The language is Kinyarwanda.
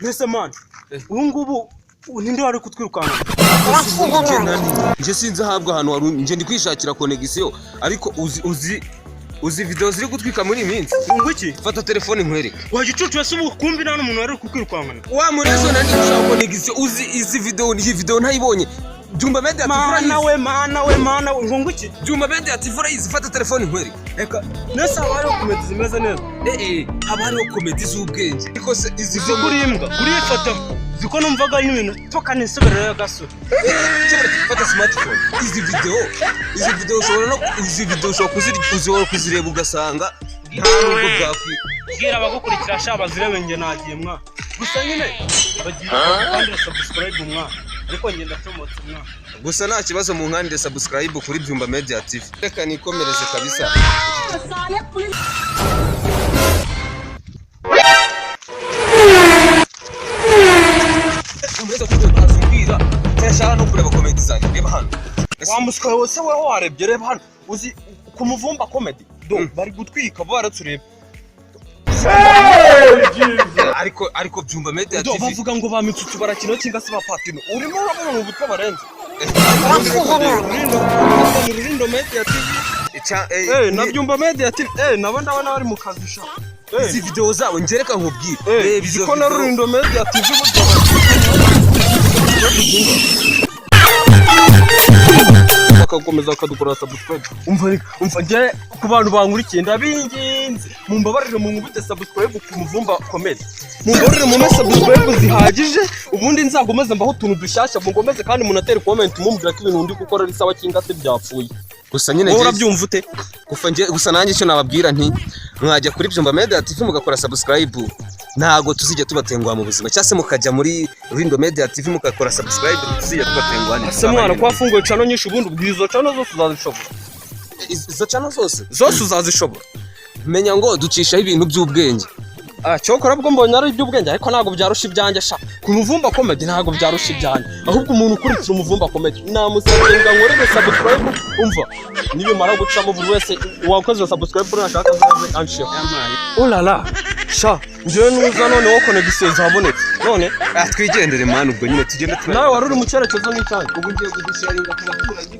Mbese man ubu ngubu ninde wari kutwirukana nje sinzi ahabwa ahantu wari nje ndi kwishakira connection ariko uzi video ziri gutwika muri iminsi ngo iki fata telefone nkwereke wagicucu wese ubu kumbi nta n'umuntu wari kukwirukana wa murezo nandi gushaka connection uzi izi video ntayibonye Jumba Media mana we ngo iki Jumba Media tivura izi fata telefone nkwereke eka nese abari comedy zimeze neza abari comedy z'ubwenge ariko se izi kurimbwa kurifata ziko numvaga n'ibintu toka nisubirira gasura fata smartphone izi video ushobora kuzireba ugasanga nta nubwo bwakwi bwira abagukurikira shaba zirebe nge nagiye mwa gusa nyine bagiye kandi subscribe mwa ariko nge ndacomotse mwa gusa nta kibazo mu nkande subscribe kuri Jumba Media TV reka nikomereze kabisa umureza kuzubwira cyashaka no kureba comedy zanjye reba hano wamuswaye wose weho warebye reba hano uzi ku muvumba comedy bari gutwika baratureba ariko Jumba Media TV bavuga ngo bamitsutsu barakino kinga se bapatino urimo urabona mu butwe barenze Rurindo Media TV na Jumba Media TV nabo ndabona bari mu kazi sha izi video zabo ngereka nkubwire biziko na Rurindo Media TV bakakomeza bakadukora subscribe umva nge ku bantu bankurikiye ndabinginze mumbabarire mu nkubite subscribe ku muvumba comedy mumbabarire mu subscribe zihagije ubundi nzagomeza mbaho tuntu dushyashya mugomeze kandi munatere comment mumbwira ko ibintu ndi gukora ari sawa kinga se byapfuye gusa nyine urabyumva ute gusa nanjye cyo nababwira nti mwajya kuri Jumba Media TV mugakora subscribe ntago tuzijya tubatenguha mu buzima cyase mukajya muri Rurindo Media TV mugakora subscribe tuzijya tubatenguha ni se mwana kwa funguye channel nyinshi ubundi ubwizo channel zose uzazishobora izo channel zose uzazishobora menya ngo ducishaho ibintu by'ubwenge cyokora bwo mbonye ari iby'ubwenge ariko ntago byarusha ibyanjye sha ku muvumba comedy ntago byarusha ibyanjye ahubwo umuntu ukurikira umuvumba comedy namusabye ngo nkorere subscribe umva nibimara gucamo buri wese wakoze subscribe urashaka zaze anshye olala sha nje nuza none wo connection zabonetse none twigendere man ubwo nyine tugende nawe waruri mu cyerekezo n'icyanjye ubu ngiye kudusharinga ku baturage